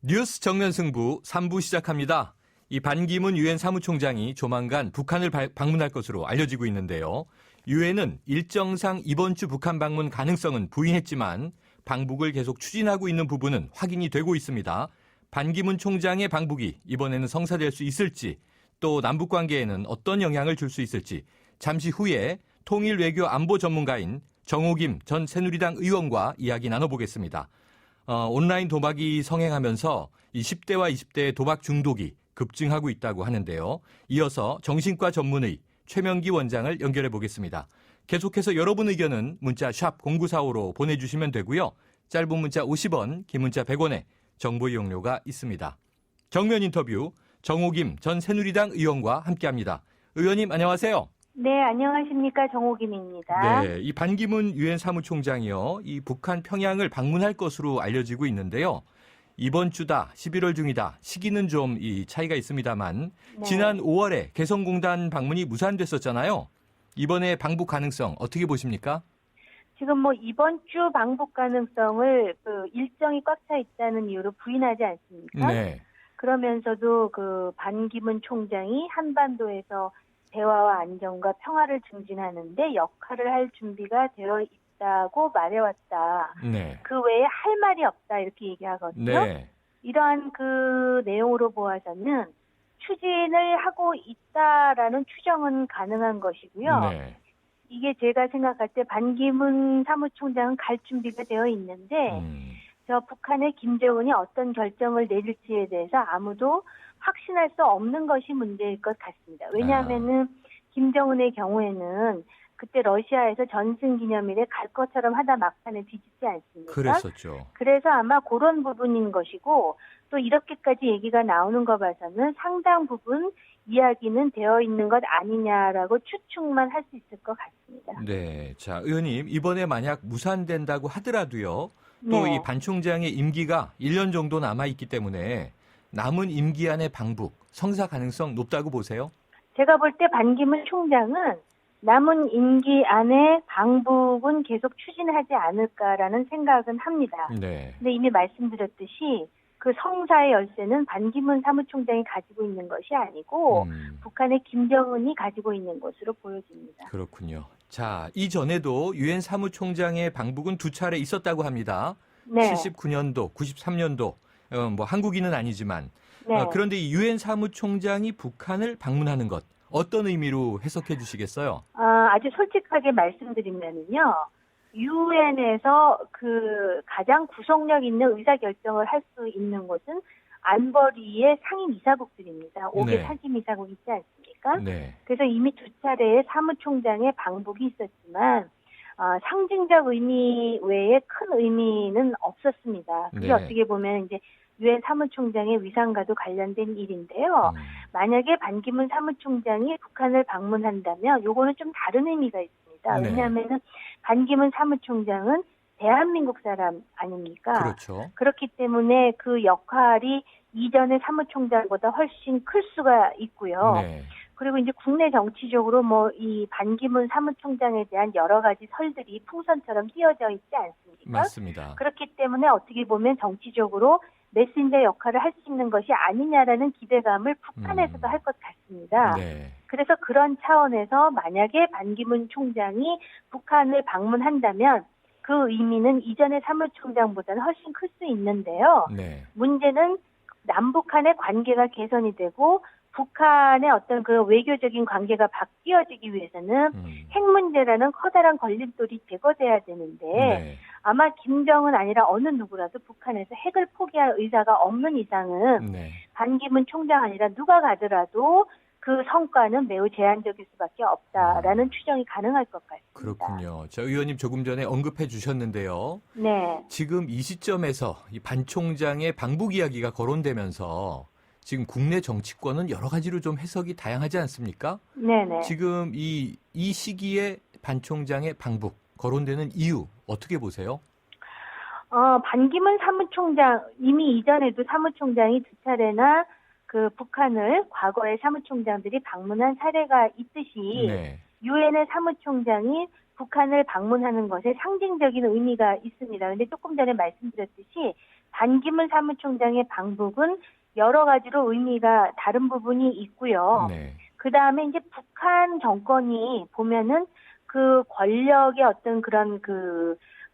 뉴스 정면 승부 3부 시작합니다. 이 반기문 유엔 사무총장이 조만간 북한을 방문할 것으로 알려지고 있는데요. 유엔은 일정상 이번 주 북한 방문 가능성은 부인했지만 방북을 계속 추진하고 있는 부분은 확인이 되고 있습니다. 반기문 총장의 방북이 이번에는 성사될 수 있을지, 또 남북 관계에는 어떤 영향을 줄 수 있을지 잠시 후에 통일외교 안보 전문가인 정호김 전 새누리당 의원과 이야기 나눠보겠습니다. 온라인 도박이 성행하면서 이 10대와 20대의 도박 중독이 급증하고 있다고 하는데요. 이어서 정신과 전문의 최명기 원장을 연결해 보겠습니다. 계속해서 여러분 의견은 문자 샵 0945로 보내주시면 되고요. 짧은 문자 50원, 긴 문자 100원에 정보 이용료가 있습니다. 정면 인터뷰 정호김 전 새누리당 의원과 함께합니다. 의원님 안녕하세요. 네, 안녕하십니까. 정호김입니다. 네, 이 반기문 유엔 사무총장이요, 이 북한 평양을 방문할 것으로 알려지고 있는데요. 이번 주다, 11월 중이다, 시기는 좀 이 차이가 있습니다만 네. 지난 5월에 개성공단 방문이 무산됐었잖아요. 이번에 방북 가능성 어떻게 보십니까? 지금 이번 주 방북 가능성을 일정이 꽉 차 있다는 이유로 부인하지 않습니까? 네, 그러면서도 반기문 총장이 한반도에서 대화와 안정과 평화를 증진하는데 역할을 할 준비가 되어 있다고 말해왔다. 네, 그 외에 할 말이 없다 이렇게 얘기하거든요. 네, 이러한 내용으로 보아서는 추진을 하고 있다라는 추정은 가능한 것이고요. 네, 이게 제가 생각할 때 반기문 사무총장은 갈 준비가 되어 있는데 저 북한의 김정은이 어떤 결정을 내릴지에 대해서 아무도 확신할 수 없는 것이 문제일 것 같습니다. 왜냐하면은 김정은의 경우에는 그때 러시아에서 전승기념일에 갈 것처럼 하다 막판에 뒤집지 않습니까? 그랬었죠. 그래서 아마 그런 부분인 것이고 또 이렇게까지 얘기가 나오는 거 봐서는 상당 부분 이야기는 되어 있는 것 아니냐라고 추측만 할 수 있을 것 같습니다. 네, 자 의원님 이번에 만약 무산된다고 하더라도요. 또 이 네. 반 총장의 임기가 1년 정도 남아있기 때문에 남은 임기 안의 방북, 성사 가능성 높다고 보세요? 제가 볼 때 반기문 총장은 남은 임기 안에 방북은 계속 추진하지 않을까라는 생각은 합니다. 네. 근데 이미 말씀드렸듯이 그 성사의 열쇠는 반기문 사무총장이 가지고 있는 것이 아니고 북한의 김정은이 가지고 있는 것으로 보여집니다. 그렇군요. 자, 이전에도 유엔 사무총장의 방북은 두 차례 있었다고 합니다. 네. 79년도, 93년도, 한국인은 아니지만. 네. 그런데 이 유엔 사무총장이 북한을 방문하는 것, 어떤 의미로 해석해 주시겠어요? 아주 솔직하게 말씀드리면요. 유엔에서 가장 구속력 있는 의사결정을 할 수 있는 곳은 안보리의 상임이사국들입니다. 5개 네. 상임이사국 있지 않습니까? 네. 그래서 이미 두 차례의 사무총장의 방북이 있었지만 상징적 의미 외에 큰 의미는 없었습니다. 그게 네. 어떻게 보면 이제 유엔 사무총장의 위상과도 관련된 일인데요. 만약에 반기문 사무총장이 북한을 방문한다면 요거는 좀 다른 의미가 있습니다. 네. 왜냐하면은 반기문 사무총장은 대한민국 사람 아닙니까? 그렇죠. 그렇기 때문에 그 역할이 이전의 사무총장보다 훨씬 클 수가 있고요. 네. 그리고 이제 국내 정치적으로 이 반기문 사무총장에 대한 여러 가지 설들이 풍선처럼 띄어져 있지 않습니까? 맞습니다. 그렇기 때문에 어떻게 보면 정치적으로 메신저 역할을 할 수 있는 것이 아니냐라는 기대감을 북한에서도 할 것 같습니다. 네. 그래서 그런 차원에서 만약에 반기문 총장이 북한을 방문한다면 그 의미는 이전의 사무총장보다는 훨씬 클 수 있는데요. 네. 문제는 남북한의 관계가 개선이 되고 북한의 어떤 외교적인 관계가 바뀌어지기 위해서는 핵 문제라는 커다란 걸림돌이 제거돼야 되는데 네. 아마 김정은 아니라 어느 누구라도 북한에서 핵을 포기할 의사가 없는 이상은 네. 반기문 총장 아니라 누가 가더라도 그 성과는 매우 제한적일 수밖에 없다라는 추정이 가능할 것 같습니다. 그렇군요. 자, 의원님 조금 전에 언급해 주셨는데요. 네. 지금 이 시점에서 이 반 총장의 방북 이야기가 거론되면서 지금 국내 정치권은 여러 가지로 좀 해석이 다양하지 않습니까? 네네. 지금 이 시기에 반 총장의 방북 거론되는 이유 어떻게 보세요? 반기문 사무총장, 이미 이전에도 사무총장이 두 차례나 북한을 과거의 사무총장들이 방문한 사례가 있듯이 네. 유엔의 사무총장이 북한을 방문하는 것에 상징적인 의미가 있습니다. 그런데 조금 전에 말씀드렸듯이 반기문 사무총장의 방북은 여러 가지로 의미가 다른 부분이 있고요. 네. 그 다음에 이제 북한 정권이 보면은 그 권력의 어떤 그런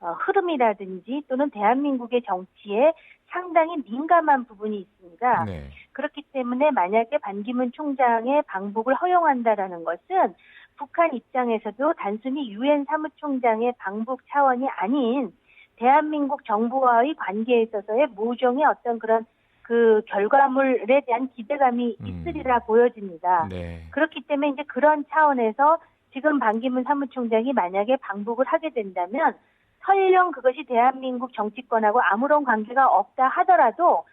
흐름이라든지 또는 대한민국의 정치에 상당히 민감한 부분이 있습니다. 네. 그렇기 때문에 만약에 반기문 총장의 방북을 허용한다라는 것은 북한 입장에서도 단순히 유엔 사무총장의 방북 차원이 아닌 대한민국 정부와의 관계에 있어서의 모종의 어떤 그런 그 결과물에 대한 기대감이 있으리라 보여집니다. 네. 그렇기 때문에 이제 그런 차원에서 지금 반기문 사무총장이 만약에 방북을 하게 된다면 설령 그것이 대한민국 정치권하고 아무런 관계가 없다 하더라도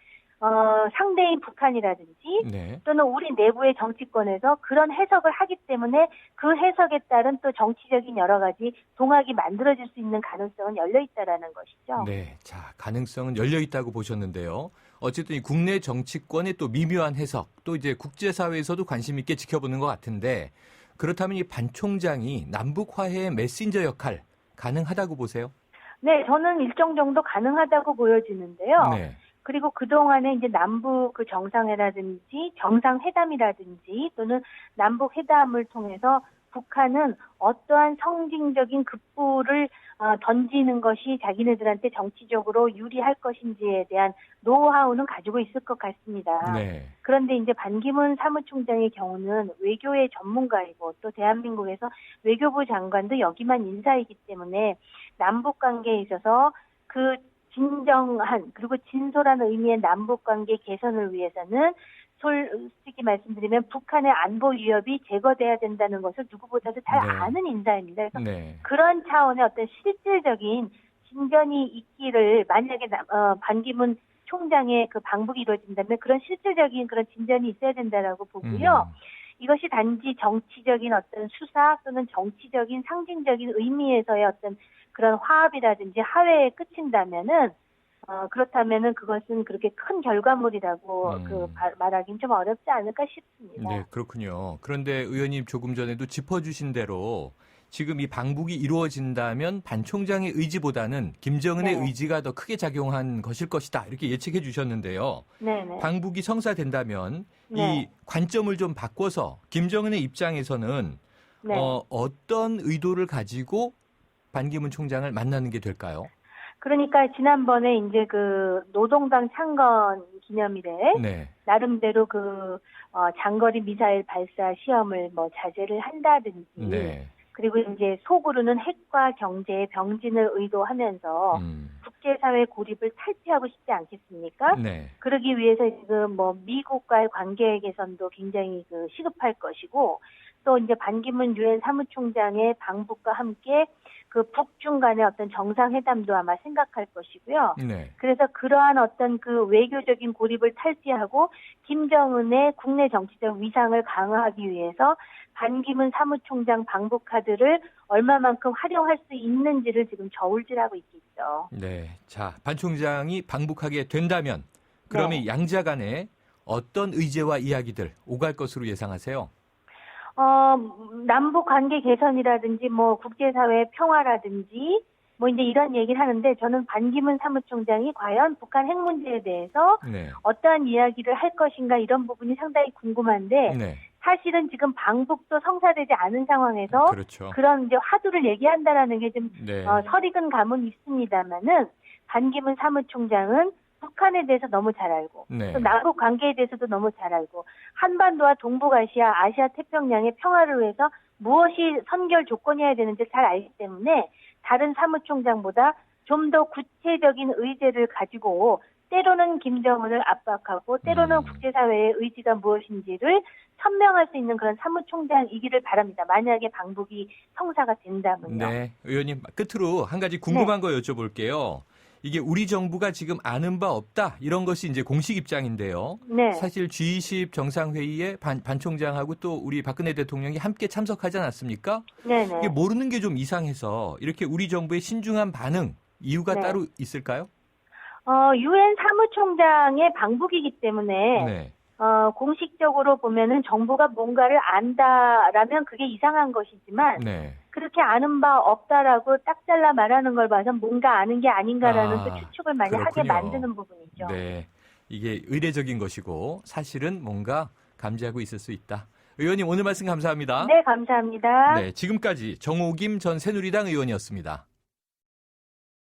상대인 북한이라든지 네. 또는 우리 내부의 정치권에서 그런 해석을 하기 때문에 그 해석에 따른 또 정치적인 여러 가지 동학이 만들어질 수 있는 가능성은 열려 있다라는 것이죠. 네. 자, 가능성은 열려 있다고 보셨는데요. 어쨌든 이 국내 정치권의 또 미묘한 해석, 또 이제 국제사회에서도 관심 있게 지켜보는 것 같은데 그렇다면 이 반 총장이 남북 화해의 메신저 역할 가능하다고 보세요? 네, 저는 일정 정도 가능하다고 보여지는데요. 네. 그리고 그동안에 이제 남북 그 정상회라든지 정상회담이라든지 또는 남북 회담을 통해서 북한은 어떠한 성징적인 급부를 던지는 것이 자기네들한테 정치적으로 유리할 것인지에 대한 노하우는 가지고 있을 것 같습니다. 네. 그런데 이제 반기문 사무총장의 경우는 외교의 전문가이고 또 대한민국에서 외교부 장관도 여기만 인사이기 때문에 남북 관계에 있어서 그 진정한 그리고 진솔한 의미의 남북 관계 개선을 위해서는 솔직히 말씀드리면 북한의 안보 위협이 제거돼야 된다는 것을 누구보다도 잘 네. 아는 인사입니다. 그래서 네. 그런 차원의 어떤 실질적인 진전이 있기를 만약에 반기문 총장의 그 방북이 이루어진다면 그런 실질적인 그런 진전이 있어야 된다라고 보고요. 이것이 단지 정치적인 어떤 수사 또는 정치적인 상징적인 의미에서의 어떤 그런 화합이라든지 화해에 그친다면은 그렇다면은 그것은 그렇게 큰 결과물이라고 말하기는 좀 어렵지 않을까 싶습니다. 네, 그렇군요. 그런데 의원님 조금 전에도 짚어주신 대로 지금 이 방북이 이루어진다면 반 총장의 의지보다는 김정은의 네. 의지가 더 크게 작용한 것일 것이다. 이렇게 예측해 주셨는데요. 네네. 방북이 성사된다면 네. 이 관점을 좀 바꿔서 김정은의 입장에서는 네. 어떤 의도를 가지고 반기문 총장을 만나는 게 될까요? 그러니까 지난번에 이제 그 노동당 창건 기념일에 네. 나름대로 장거리 미사일 발사 시험을 자제를 한다든지 네. 그리고 이제 속으로는 핵과 경제의 병진을 의도하면서 국제사회 고립을 탈피하고 싶지 않겠습니까? 네. 그러기 위해서 지금 미국과의 관계 개선도 굉장히 시급할 것이고 또 이제 반기문 유엔 사무총장의 방북과 함께 그 북중 간의 어떤 정상회담도 아마 생각할 것이고요. 네. 그래서 그러한 어떤 그 외교적인 고립을 탈피하고 김정은의 국내 정치적 위상을 강화하기 위해서 반기문 사무총장 방북 카드를 얼마만큼 활용할 수 있는지를 지금 저울질하고 있겠죠. 네. 자, 반 총장이 방북하게 된다면 그러면 네. 양자 간에 어떤 의제와 이야기들 오갈 것으로 예상하세요? 남북 관계 개선이라든지 국제사회 평화라든지 이제 이런 얘기를 하는데 저는 반기문 사무총장이 과연 북한 핵 문제에 대해서 네. 어떠한 이야기를 할 것인가 이런 부분이 상당히 궁금한데 네. 사실은 지금 방북도 성사되지 않은 상황에서 그렇죠. 그런 이제 화두를 얘기한다라는 게 좀 네. 설익은 감은 있습니다만은 반기문 사무총장은 북한에 대해서 너무 잘 알고 네. 또 남북 관계에 대해서도 너무 잘 알고 한반도와 동북아시아, 아시아 태평양의 평화를 위해서 무엇이 선결 조건이어야 되는지 잘 알기 때문에 다른 사무총장보다 좀 더 구체적인 의제를 가지고 때로는 김정은을 압박하고 때로는 국제사회의 의지가 무엇인지를 선명할 수 있는 그런 사무총장이기를 바랍니다. 만약에 방북이 성사가 된다면요. 네. 의원님 끝으로 한 가지 궁금한 거 여쭤볼게요. 이게 우리 정부가 지금 아는 바 없다 이런 것이 이제 공식 입장인데요. 네. 사실 G20 정상회의에 반 총장하고 또 우리 박근혜 대통령이 함께 참석하지 않았습니까? 네네. 이게 모르는 게 좀 이상해서 이렇게 우리 정부의 신중한 반응 이유가 네. 따로 있을까요? 유엔 사무총장의 방북이기 때문에 네. 공식적으로 보면은 정부가 뭔가를 안다라면 그게 이상한 것이지만 네. 그렇게 아는 바 없다라고 딱 잘라 말하는 걸 봐서 뭔가 아는 게 아닌가라는 또 추측을 많이 하게 그렇군요. 만드는 부분이죠. 네. 이게 의례적인 것이고 사실은 뭔가 감지하고 있을 수 있다. 의원님 오늘 말씀 감사합니다. 네, 감사합니다. 네, 지금까지 정호김 전 새누리당 의원이었습니다.